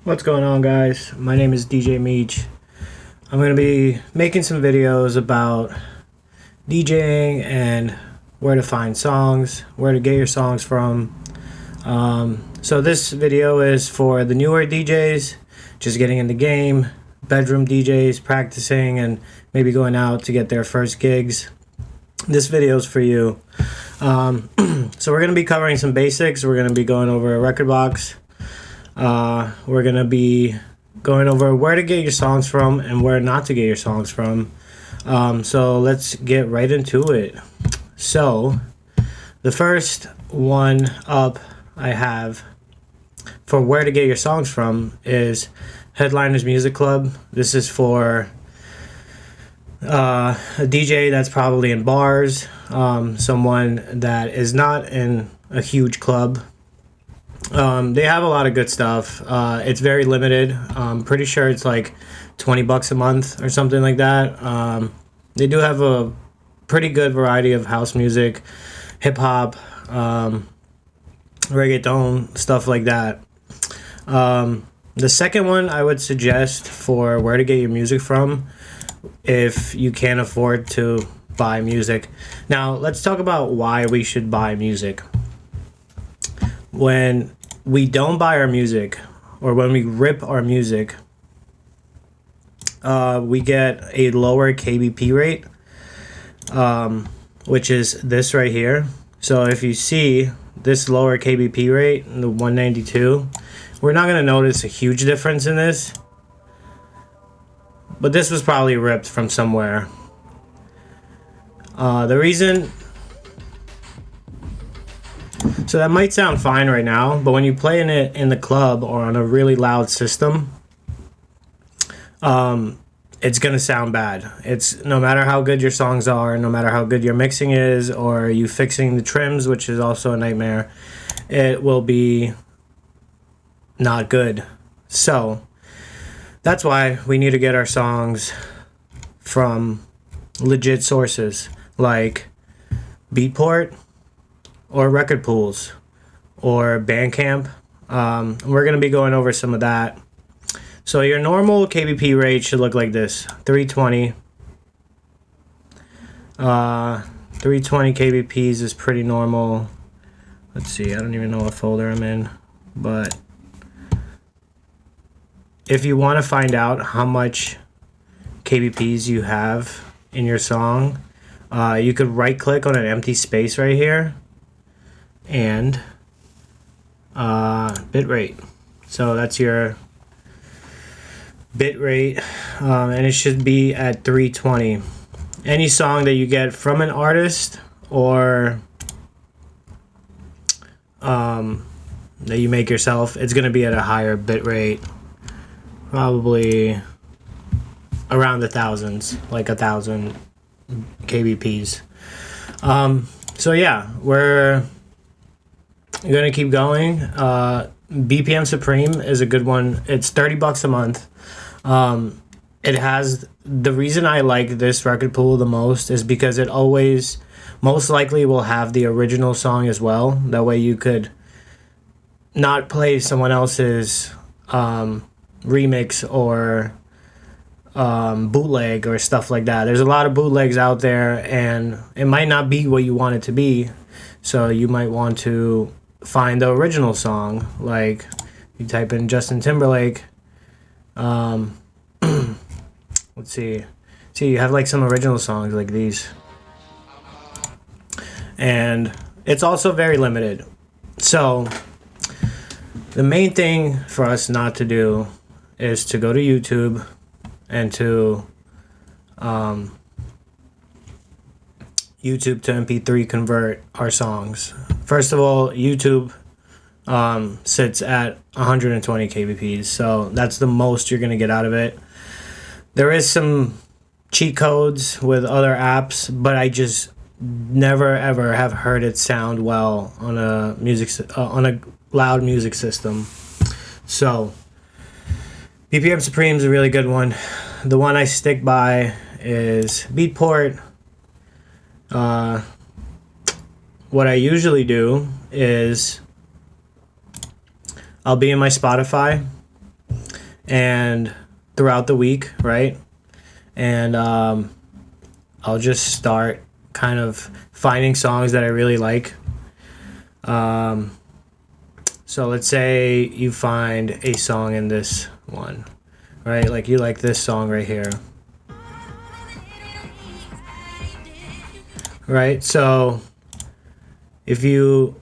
What's going on, guys? My name is DJ Meech. I'm going to be making some videos about DJing and where to find songs, where to get your songs from. So this video is for the newer DJs, just getting in the game, bedroom DJs, practicing, and maybe going out to get their first gigs. This video is for you. So we're going to be covering some basics. We're going to be going over a Recordbox. We're going to be going over where to get your songs from and where not to get your songs from. So let's get right into it. So the first one up I have for where to get your songs from is Headliners Music Club. This is for a DJ that's probably in bars, someone that is not in a huge club. They have a lot of good stuff. It's very limited. I'm pretty sure it's like $20 a month or something like that. They do have a pretty good variety of house music, hip hop, reggaeton, stuff like that. The second one I would suggest for where to get your music from if you can't afford to buy music. Now, let's talk about why we should buy music. When we don't buy our music, or when we rip our music, we get a lower KBP rate, which is this right here. So if you see this lower KBP rate, the 192, we're not going to notice a huge difference in this. But this was probably ripped from somewhere. The reason... So that might sound fine right now, but when you play it in the club or on a really loud system, it's going to sound bad. It's no matter how good your songs are, no matter how good your mixing is, or you fixing the trims, which is also a nightmare, it will be not good. So that's why we need to get our songs from legit sources like Beatport or record pools or Bandcamp. We're going to be going over some of that. So your normal KBP rate should look like this: 320. 320 KBPs is pretty normal. Let's see, I don't even know what folder I'm in, but if you want to find out how much KBPs you have in your song, you could right click on an empty space right here and bit rate. So that's your bit rate, and it should be at 320. Any song that you get from an artist or that you make yourself, it's going to be at a higher bit rate, probably around the thousands, like 1,000 KBPs. So yeah, we're gonna keep going. BPM Supreme is a good one. It's $30 a month. It has, the reason I like this record pool the most is because it always most likely will have the original song as well. That way you could not play someone else's remix or bootleg or stuff like that. There's a lot of bootlegs out there, and it might not be what you want it to be. So you might want to find the original song. Like you type in Justin Timberlake. Let's see. See, you have like some original songs like these, and it's also very limited. So the main thing for us not to do is to go to YouTube and to YouTube to MP3 convert our songs. First of all, YouTube sits at 120 kbps, so that's the most you're going to get out of it. There is some cheat codes with other apps, but I just never ever have heard it sound well on a loud music system. So BPM Supreme is a really good one. The one I stick by is Beatport. What I usually do is I'll be in my Spotify and throughout the week, right? And I'll just start kind of finding songs that I really like. So let's say you find a song in this one, right? Like you like this song right here. Right? So if you,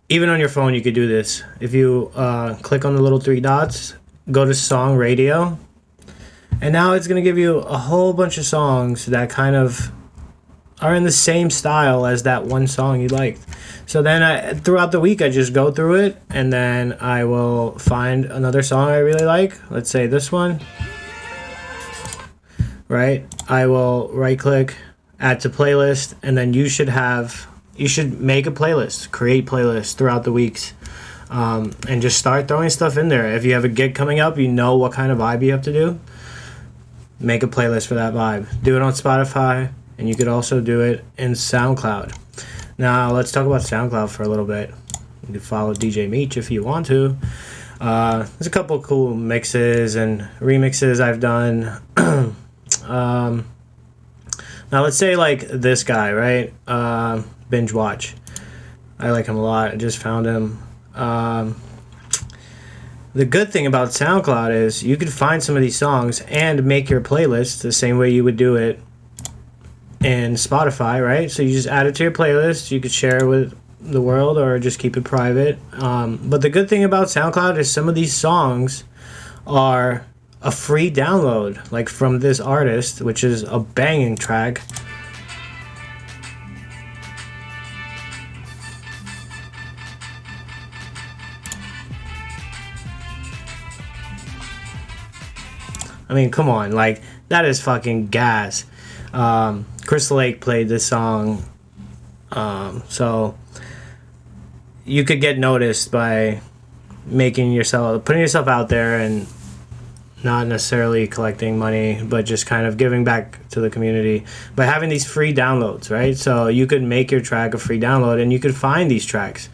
even on your phone, you could do this. If you click on the little three dots, go to song radio, and now it's going to give you a whole bunch of songs that kind of are in the same style as that one song you liked. So then throughout the week, I just go through it, and then I will find another song I really like. Let's say this one. Right? I will right click, add to playlist, and then you should make a playlist, create playlists throughout the weeks, and just start throwing stuff in there. If you have a gig coming up, you know what kind of vibe you have to do. Make a playlist for that vibe. Do it on Spotify, and you could also do it in SoundCloud. Now, let's talk about SoundCloud for a little bit. You can follow DJ Meech if you want to. There's a couple cool mixes and remixes I've done. Now, let's say like this guy, right? Binge Watch. I like him a lot. I just found him. The good thing about SoundCloud is you could find some of these songs and make your playlist the same way you would do it in Spotify, right? So you just add it to your playlist. You could share it with the world or just keep it private. But the good thing about SoundCloud is some of these songs are a free download, like from this artist, which is a banging track. I mean, come on, like, that is fucking gas. Crystal Lake played this song, so you could get noticed by putting yourself out there and not necessarily collecting money, but just kind of giving back to the community by having these free downloads, right? So you could make your track a free download, and you could find these tracks.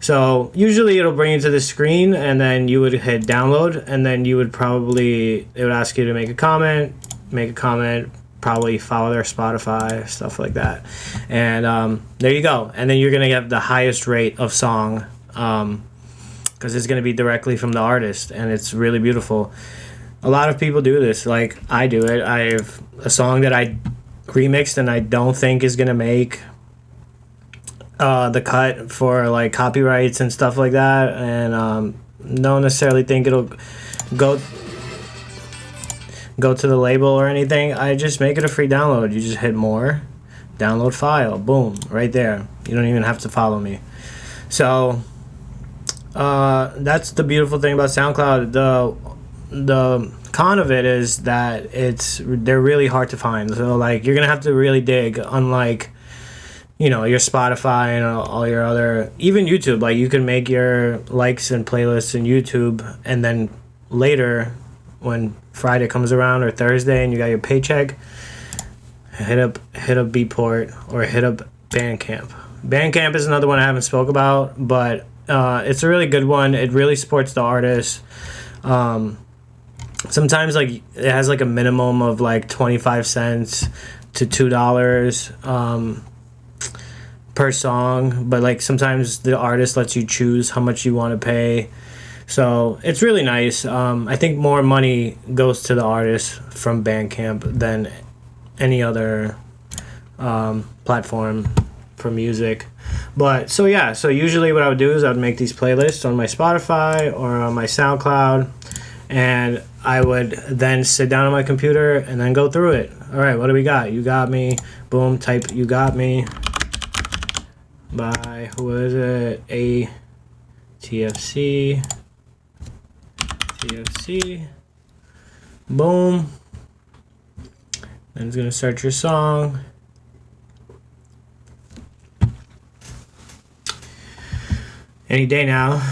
So usually it'll bring you to the screen, and then you would hit download, and then it would ask you to make a comment, probably follow their Spotify, stuff like that. And there you go. And then you're going to get the highest rate of song, because it's going to be directly from the artist, and it's really beautiful. A lot of people do this, like I do it. I have a song that I remixed and I don't think is going to make the cut for like copyrights and stuff like that, and don't necessarily think it'll go to the label or anything. I just make it a free download. You just hit more, download file, boom, right there. You don't even have to follow me. So that's the beautiful thing about SoundCloud. The con of it is that they're really hard to find. So like you're gonna have to really dig, unlike your Spotify and all your other, even YouTube. Like you can make your likes and playlists in YouTube, and then later when Friday comes around or Thursday and you got your paycheck, hit up Beatport or hit up Bandcamp. Bandcamp is another one I haven't spoke about, but it's a really good one. It really supports the artist. Sometimes like it has like a minimum of like 25 cents to $2 per song, but like sometimes the artist lets you choose how much you want to pay. So it's really nice. I think more money goes to the artist from Bandcamp than any other platform for music. But so usually what I would do is I would make these playlists on my Spotify or on my SoundCloud, and I would then sit down on my computer and then go through it. All right, what do we got? You Got Me. Boom, type You Got Me by, who is it? TFC. Boom. Then it's going to search your song. Any day now.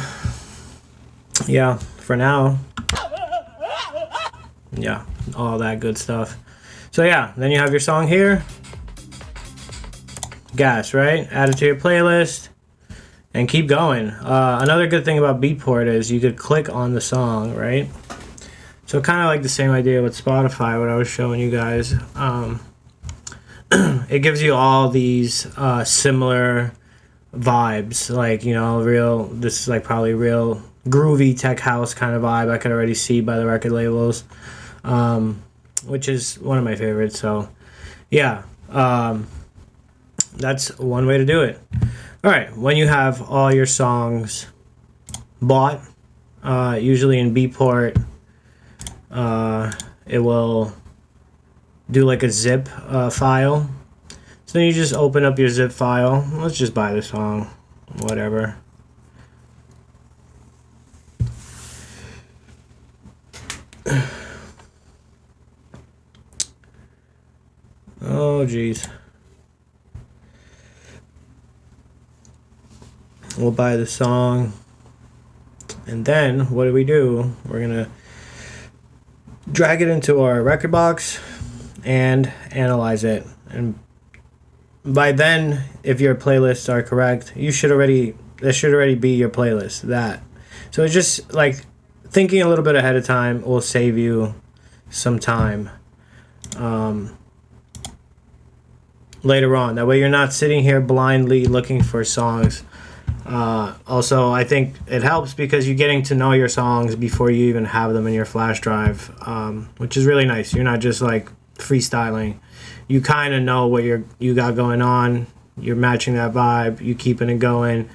Yeah, for now. Yeah, all that good stuff. So yeah, then you have your song here. Gas, right? Add it to your playlist and keep going. Another good thing about Beatport is you could click on the song, right? So kind of like the same idea with Spotify, what I was showing you guys. It gives you all these similar vibes, like, you know, this is like probably real groovy tech house kind of vibe. I could already see by the record labels, which is one of my favorites. So yeah, that's one way to do it. All right, when you have all your songs bought, usually in Beatport, it will do like a zip file. So then you just open up your zip file. Let's just buy the song, whatever. Oh geez. We'll buy the song, and then what do? We're gonna drag it into our Recordbox and analyze it. And by then, if your playlists are correct, that should already be your playlist. So it's just like thinking a little bit ahead of time will save you some time later on. That way you're not sitting here blindly looking for songs. Also, I think it helps because you're getting to know your songs before you even have them in your flash drive, which is really nice. You're not just like freestyling. You kind of know what you got going on. You're matching that vibe. You keeping it going,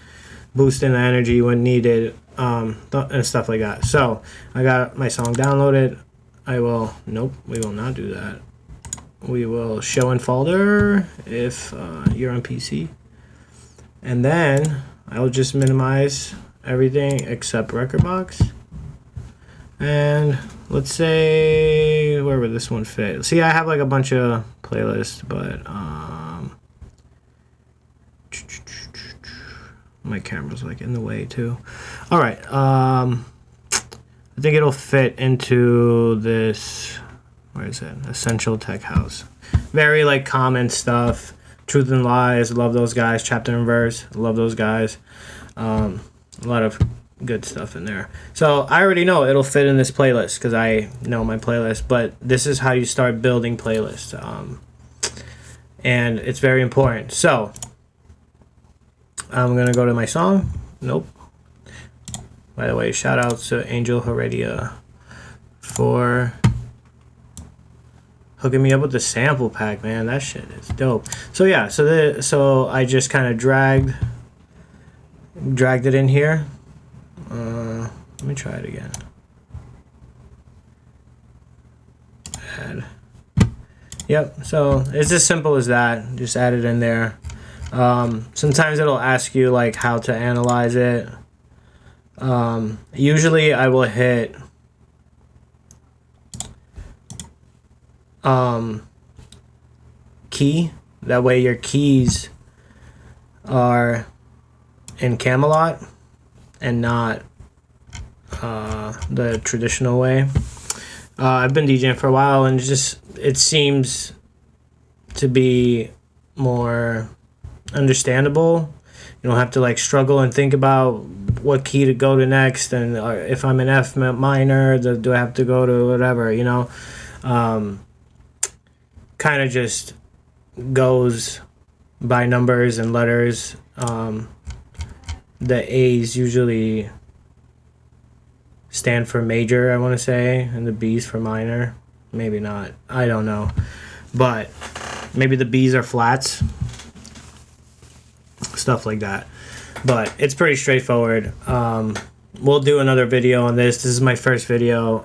boosting the energy when needed, and stuff like that. So I got my song downloaded. We will not do that. We will show in folder if you're on PC, and then I'll just minimize everything except Recordbox. And let's say, where would this one fit? See, I have like a bunch of playlists, but my camera's like in the way too. All right, I think it'll fit into this. Where is it? Essential Tech House. Very like common stuff. Truth and Lies, love those guys. Chapter and Verse, love those guys. A lot of good stuff in there. So I already know it'll fit in this playlist because I know my playlist, but this is how you start building playlists. And it's very important. So I'm going to go to my song. Nope. By the way, shout out to Angel Heredia for hooking me up with the sample pack, man. That shit is dope. So yeah, so I just kind of dragged it in here. Let me try it again. Add. Yep. So it's as simple as that. Just add it in there. Sometimes it'll ask you like how to analyze it. Usually I will hit key. That way your keys are in Camelot and not the traditional way. I've been DJing for a while, and it seems to be more understandable. You don't have to like struggle and think about what key to go to next, and if I'm in F minor, do I have to go to whatever, you know? Kind of just goes by numbers and letters. The A's usually stand for major, I want to say, and the B's for minor. Maybe not. I don't know. But maybe the B's are flats. Stuff like that. But it's pretty straightforward. We'll do another video on this. This is my first video.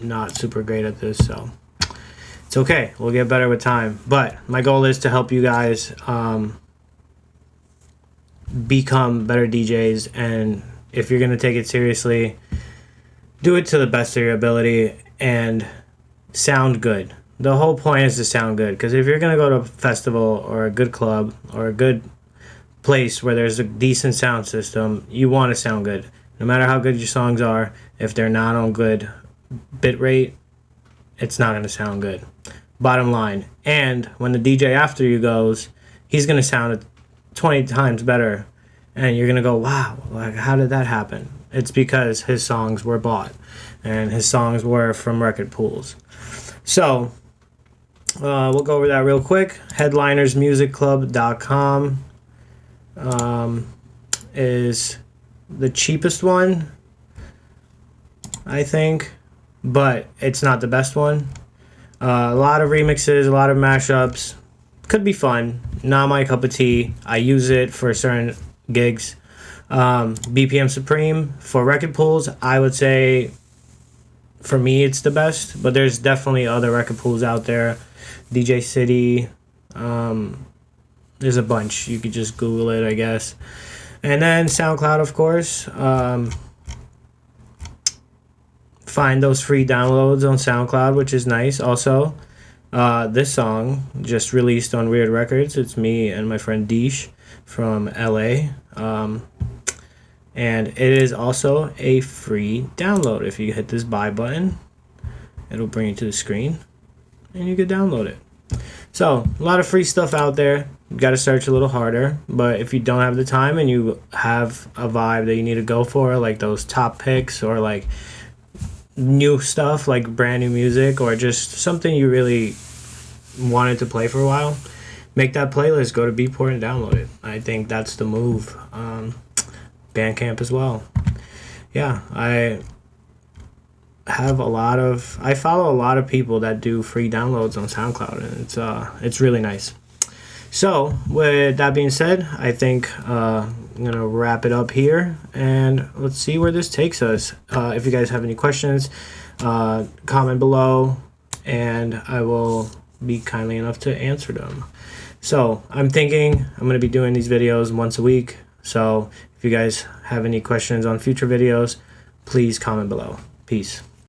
Not super great at this, so it's okay. We'll get better with time. But my goal is to help you guys become better DJs, and if you're going to take it seriously, do it to the best of your ability and sound good. The whole point is to sound good, because if you're going to go to a festival or a good club or a good place where there's a decent sound system, you want to sound good. No matter how good your songs are, if they're not on good bit rate, it's not going to sound good. Bottom line. And when the DJ after you goes, he's going to sound 20 times better, and you're going to go, wow, like, how did that happen? it's because his songs were bought and his songs were from record pools. So we'll go over that real quick. Headlinersmusicclub.com is the cheapest one, I think, but it's not the best one. A lot of remixes, a lot of mashups. Could be fun. Not my cup of tea. I use it for certain gigs. BPM Supreme for record pools, I would say for me it's the best, but there's definitely other record pools out there. DJ City, there's a bunch. You could just Google it, I guess. And then SoundCloud, of course. Find those free downloads on SoundCloud, which is nice. Also, this song just released on Weird Records. It's me and my friend Deesh from LA. And it is also a free download. If you hit this buy button, it'll bring you to the screen and you can download it. So a lot of free stuff out there. You got to search a little harder, but if you don't have the time and you have a vibe that you need to go for, like those top picks or like new stuff, like brand new music, or just something you really wanted to play for a while, make that playlist, go to Beatport and download it. I think that's the move. Bandcamp as well. Yeah, I follow a lot of people that do free downloads on SoundCloud, and it's really nice. So with that being said, I think I'm gonna wrap it up here, and let's see where this takes us. If you guys have any questions, comment below, and I will be kindly enough to answer them. So I'm thinking I'm gonna be doing these videos once a week. So if you guys have any questions on future videos, please comment below. Peace.